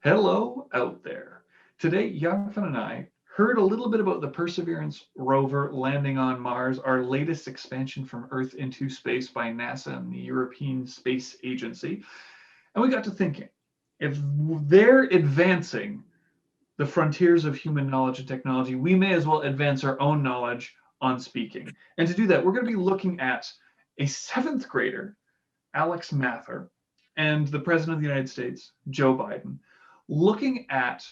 Hello out there. Today, Yangfen and I heard a little bit about the Perseverance rover landing on Mars, our latest expansion from Earth into space by NASA and the European Space Agency. And we got to thinking, if they're advancing the frontiers of human knowledge and technology, we may as well advance our own knowledge on speaking. And to do that, we're going to be looking at a seventh grader, Alex Mather, and the President of the United States, Joe Biden, looking at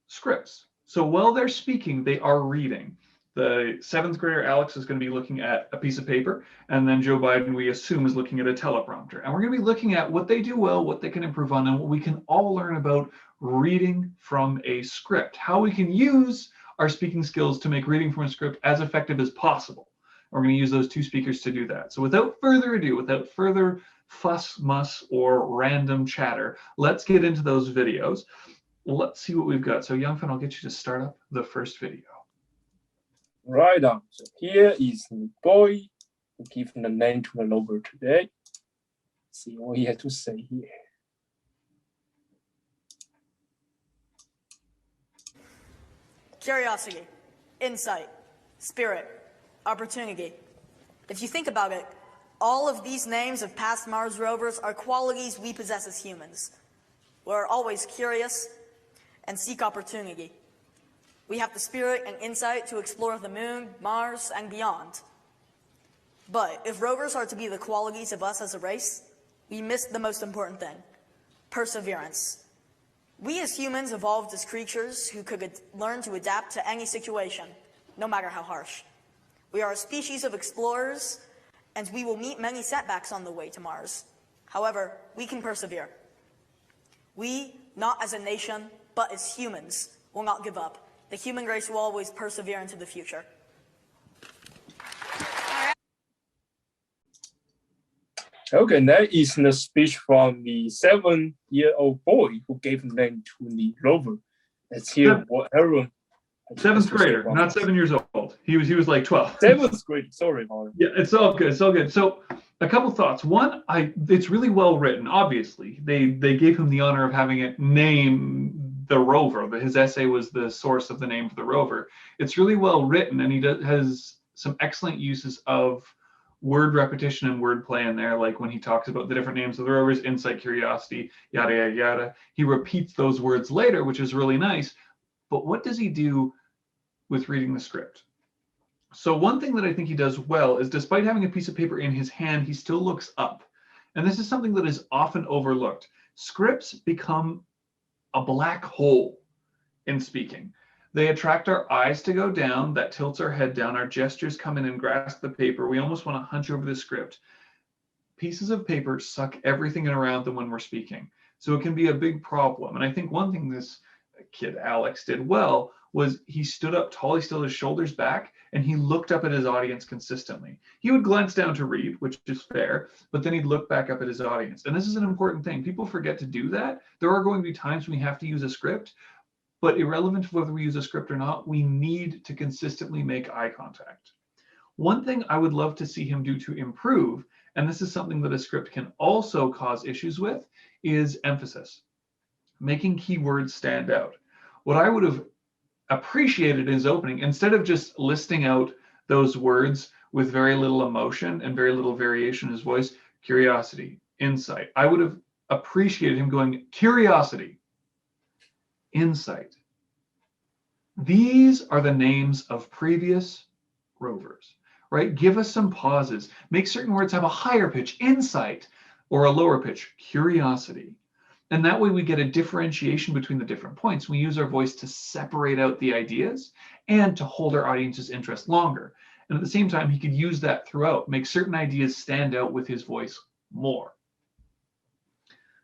scripts. So while they're speaking, they are reading. The seventh grader Alex is going to be looking at a piece of paper, and then Joe Biden, we assume, is looking at a teleprompter. And we're going to be looking at what they do well, what they can improve on, and what we can all learn about reading from a script, how we can use our speaking skills to make reading from a script as effective as possible. We're going to use those two speakers to do that. So without further ado, without further fuss, muss, or random chatter, let's get into those videos. Let's see what we've got. So Yangfen, I'll get you to start up the first video. Right on. So here is the boy who gives the name to the rover today. Let's see what he has to say here. Curiosity, insight, spirit, opportunity. If you think about it, all of these names of past Mars rovers are qualities we possess as humans. We're always curious and seek opportunity. We have the spirit and insight to explore the moon, Mars, and beyond. But if rovers are to be the qualities of us as a race, we miss the most important thing: perseverance. We as humans evolved as creatures who could learn to adapt to any situation, no matter how harsh. We are a species of explorers, and we will meet many setbacks on the way to Mars. However, we can persevere. We, not as a nation, but as humans, will not give up. The human race will always persevere into the future. Okay, that is the speech from the 7-year-old boy who gave the name to the rover. Let's hear what everyone. Seventh grader, not 7 years old. He was like 12. Seventh grade. Sorry, Mark. Yeah, it's all good. It's all good. So a couple thoughts. One, it's really well written. Obviously, they gave him the honor of having it name the rover. His essay was the source of the name for the rover. It's really well written, and he has some excellent uses of word repetition and wordplay in there, like when he talks about the different names of the rovers, insight, curiosity, yada, yada, yada. He repeats those words later, which is really nice. But what does he do with reading the script? So one thing that I think he does well is, despite having a piece of paper in his hand, he still looks up. And this is something that is often overlooked. Scripts become a black hole in speaking. They attract our eyes to go down, that tilts our head down, our gestures come in and grasp the paper. We almost want to hunch over the script. Pieces of paper suck everything in around them when we're speaking. So it can be a big problem. And I think one thing this kid Alex did well was he stood up tall, he still had his shoulders back, and he looked up at his audience consistently. He would glance down to read, which is fair, but then he'd look back up at his audience. And this is an important thing. People forget to do that. There are going to be times when we have to use a script, but irrelevant of whether we use a script or not, we need to consistently make eye contact. One thing I would love to see him do to improve, and this is something that a script can also cause issues with, is emphasis, making keywords stand out. What I would have appreciated in his opening, instead of just listing out those words with very little emotion and very little variation in his voice, curiosity, insight, I would have appreciated him going, curiosity, insight. These are the names of previous rovers, right? Give us some pauses. Make certain words have a higher pitch, insight, or a lower pitch, curiosity. And that way we get a differentiation between the different points. We use our voice to separate out the ideas and to hold our audience's interest longer. And at the same time, he could use that throughout, make certain ideas stand out with his voice more.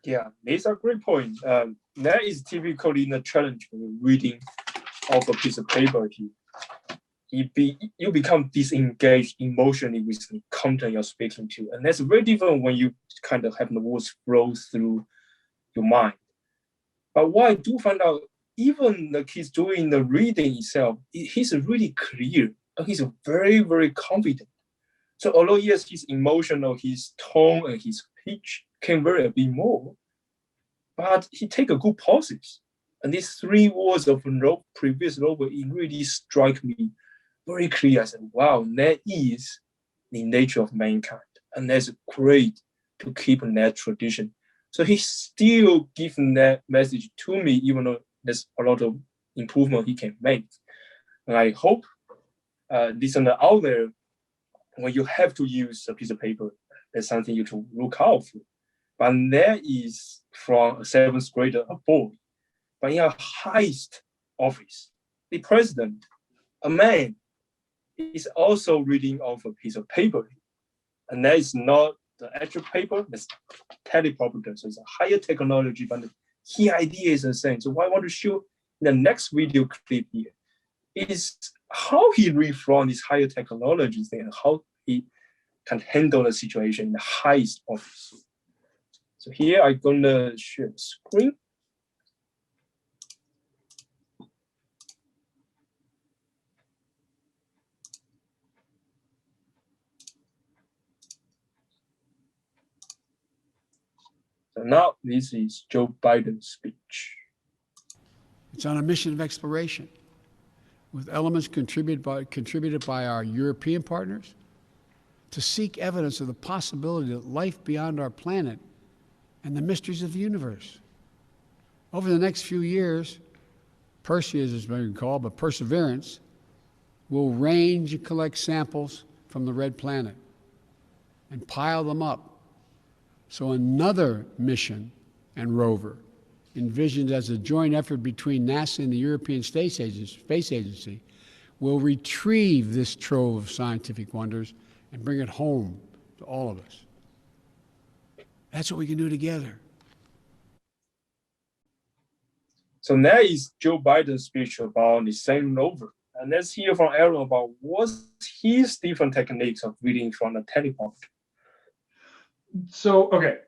Yeah, these are great points. That is typically the challenge when reading off a piece of paper. You become disengaged emotionally with the content you're speaking to. And that's very different when you kind of have the words flow through your mind. But what I do find out, even the kids doing the reading itself, he's really clear and he's very, very confident. So although yes, he's emotional, his tone and his pitch can vary a bit more, but he take a good pauses. And these 3 words of previous Rover, it really strike me very clear. I said, wow, that is the nature of mankind. And that's great to keep that tradition. So he still giving that message to me, even though there's a lot of improvement he can make. And I hope listener out there, when you have to use a piece of paper, there's something you to look out for. But that is from a 7th grader, a boy. But in a highest office, the president, a man, is also reading off a piece of paper. And that is not the actual paper, that's teleprompter. So it's a higher technology, but the key idea is the same. So what I want to show in the next video clip here is how he read from this higher technology thing and how he can handle the situation in the highest office. So here I'm gonna share the screen. So now this is Joe Biden's speech. It's on a mission of exploration with elements contributed by our European partners to seek evidence of the possibility that life beyond our planet and the mysteries of the universe. Over the next few years, Perseus has been called, but Perseverance will range and collect samples from the red planet and pile them up. So another mission and rover, envisioned as a joint effort between NASA and the European Space Agency, will retrieve this trove of scientific wonders and bring it home to all of us. That's what we can do together. So that is Joe Biden's speech about the same rover. And let's hear from Aaron about what's his different techniques of reading from the teleprompter. So, okay,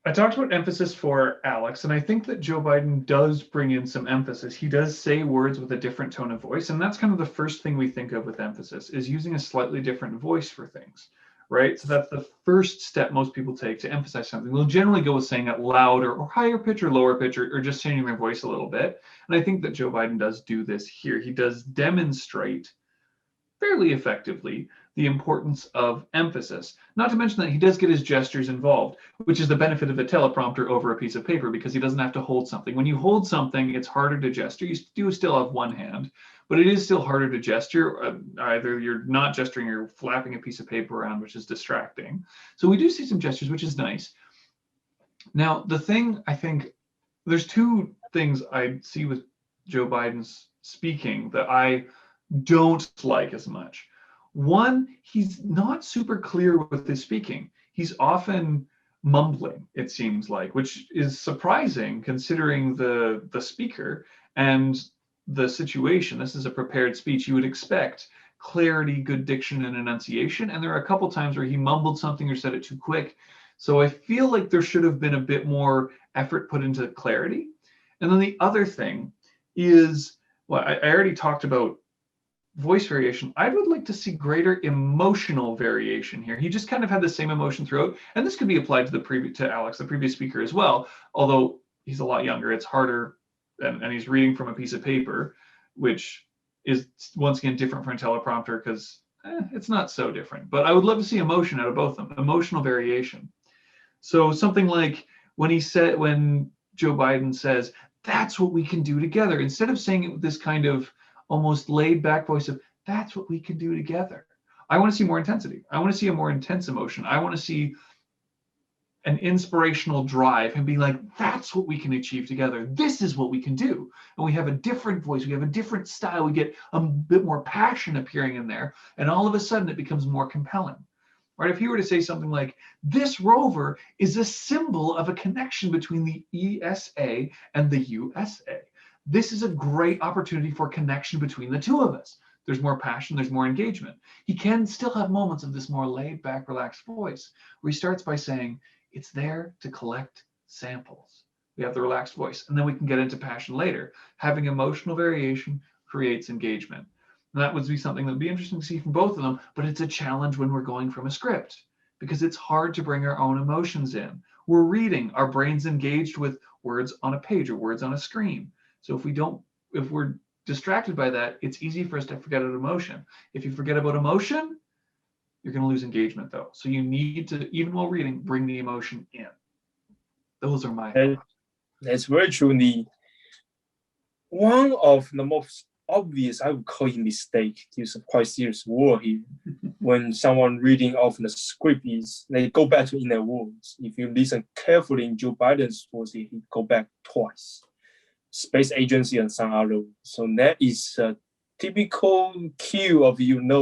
I talked about emphasis for Alex, and I think that Joe Biden does bring in some emphasis. He does say words with a different tone of voice, and that's kind of the first thing we think of with emphasis, is using a slightly different voice for things, right? So that's the first step most people take to emphasize something. They'll generally go with saying it louder or higher pitch or lower pitch, or just changing their voice a little bit. And I think that Joe Biden does do this here. He does demonstrate fairly effectively the importance of emphasis. Not to mention that he does get his gestures involved, which is the benefit of a teleprompter over a piece of paper, because he doesn't have to hold something. When you hold something, it's harder to gesture. You do still have one hand, but it is still harder to gesture. Either you're not gesturing or you're flapping a piece of paper around, which is distracting. So we do see some gestures, which is nice. Now, the thing, I think, there's 2 things I see with Joe Biden's speaking that I don't like as much. One, he's not super clear with his speaking. He's often mumbling, it seems like, which is surprising considering the speaker and the situation. This is a prepared speech. You would expect clarity, good diction, and enunciation. And there are a couple times where he mumbled something or said it too quick. So I feel like there should have been a bit more effort put into clarity. And then the other thing is, well, I already talked about voice variation. I would like to see greater emotional variation here. He just kind of had the same emotion throughout, and this could be applied to Alex, the previous speaker, as well. Although he's a lot younger, it's harder, and he's reading from a piece of paper, which is once again different from a teleprompter because it's not so different. But I would love to see emotion out of both of them, emotional variation. So something like when Joe Biden says, "That's what we can do together," instead of saying it with this kind of almost laid back voice of, "That's what we can do together." I want to see more intensity. I want to see a more intense emotion. I want to see an inspirational drive and being like, "That's what we can achieve together. This is what we can do." And we have a different voice. We have a different style. We get a bit more passion appearing in there. And all of a sudden it becomes more compelling, right? If he were to say something like, "This rover is a symbol of a connection between the ESA and the USA. This is a great opportunity for connection between the 2 of us." There's more passion, there's more engagement. He can still have moments of this more laid back, relaxed voice where he starts by saying, "It's there to collect samples." We have the relaxed voice, and then we can get into passion later. Having emotional variation creates engagement. And that would be something that would be interesting to see from both of them, but it's a challenge when we're going from a script because it's hard to bring our own emotions in. We're reading, our brain's engaged with words on a page or words on a screen. So if we're distracted by that, it's easy for us to forget about emotion. If you forget about emotion, you're going to lose engagement though. So you need to, even while reading, bring the emotion in. Those are my thoughts. That's very true. One of the most obvious, I would call it mistake, use a quite serious word here, when someone reading off the script is, they go back to in their words. If you listen carefully in Joe Biden's words, he go back twice. Space agency and some other. So that is a typical cue of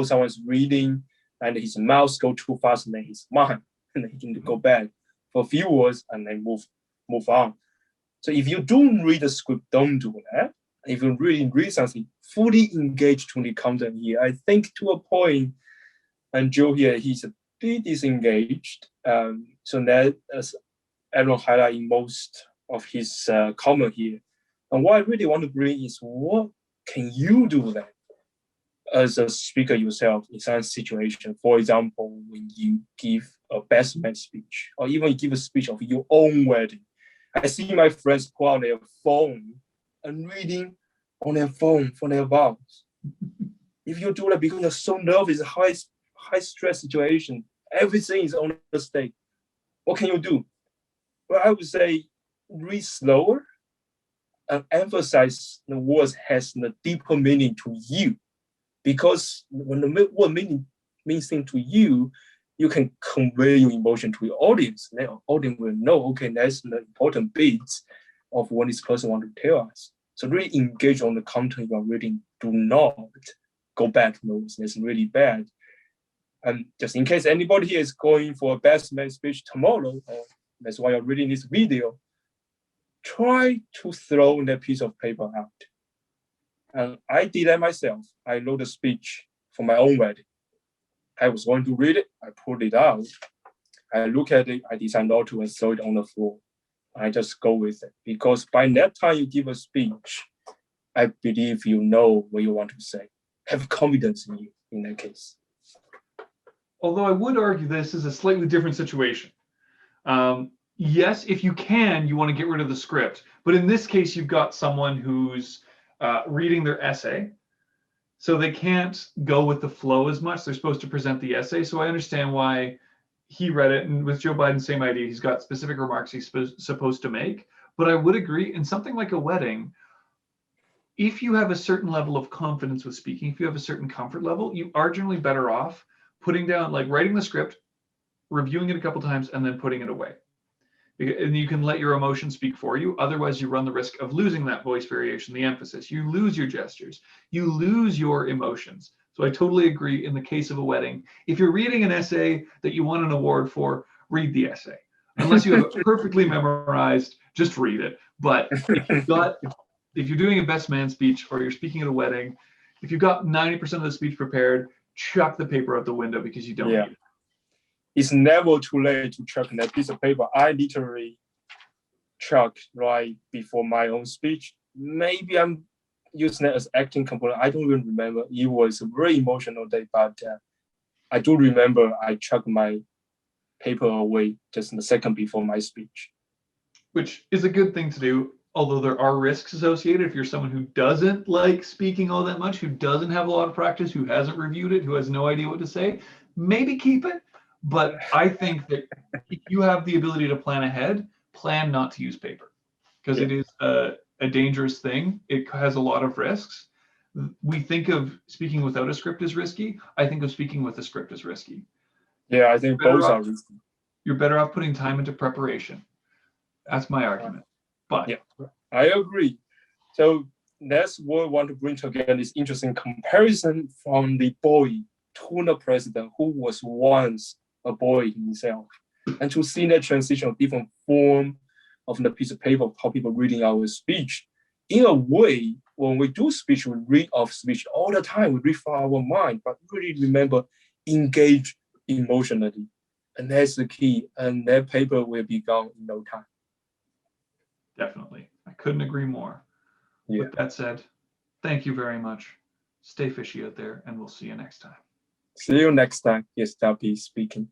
someone's reading and his mouth go too fast than his mind, and he can go back for a few words and then move on. So if you don't read the script, don't do that. If you really read something, fully engaged to the content here. I think to a point, and Joe here, he's a bit disengaged. So that, as Aaron highlighted most of his comment here. And what I really want to bring is, what can you do then as a speaker yourself in some situation? For example, when you give a best man speech, or even you give a speech of your own wedding. I see my friends pull out their phone and reading on their phone for their vows. If you do that because you're so nervous, high stress situation, everything is on the stake. What can you do? Well, I would say read slower and emphasize the words has the deeper meaning to you. Because when the word meaning means thing to you, you can convey your emotion to your audience. Then the audience will know, okay, that's the important bits of what this person wants to tell us. So really engage on the content you are reading. Do not go back notes. That's really bad. And just in case anybody here is going for a best man speech tomorrow, or that's why you're reading this video, try to throw that piece of paper out. And I did that myself. I wrote a speech for my own wedding. I was going to read it. I pulled it out. I look at it. I decided not to and throw it on the floor. I just go with it. Because by that time you give a speech, I believe you know what you want to say. Have confidence in you in that case. Although I would argue this is a slightly different situation. Yes, if you can, you want to get rid of the script. But in this case, you've got someone who's reading their essay. So they can't go with the flow as much. They're supposed to present the essay. So I understand why he read it. And with Joe Biden, same idea. He's got specific remarks he's supposed to make. But I would agree, in something like a wedding, if you have a certain level of confidence with speaking, if you have a certain comfort level, you are generally better off putting down, like writing the script, reviewing it a couple times, and then putting it away. And you can let your emotions speak for you. Otherwise, you run the risk of losing that voice variation, the emphasis. You lose your gestures. You lose your emotions. So I totally agree in the case of a wedding. If you're reading an essay that you won an award for, read the essay. Unless you have it perfectly memorized, just read it. But if you're doing a best man speech or you're speaking at a wedding, if you've got 90% of the speech prepared, chuck the paper out the window because you don't need it. It's never too late to chuck that piece of paper. I literally chucked right before my own speech. Maybe I'm using it as acting component. I don't even remember. It was a very emotional day, but I do remember I chucked my paper away just in the second before my speech. Which is a good thing to do, although there are risks associated. If you're someone who doesn't like speaking all that much, who doesn't have a lot of practice, who hasn't reviewed it, who has no idea what to say, maybe keep it. But I think that if you have the ability to plan ahead, plan not to use paper, because it is a dangerous thing. It has a lot of risks. We think of speaking without a script as risky. I think of speaking with a script as risky. Yeah, I think both are risky. You're better off putting time into preparation. That's my argument. But yeah, I agree. So that's what I want to bring together, this interesting comparison from the boy to the president who was once a boy himself, and to see that transition of different form of the piece of paper of how people reading our speech. In a way, when we do speech, we read off speech all the time. We read from our mind, but really remember, engage emotionally. And that's the key. And that paper will be gone in no time. Definitely. I couldn't agree more. Yeah. With that said, thank you very much. Stay fishy out there, and we'll see you next time. See you next time. Yes, ZAPY Speaking.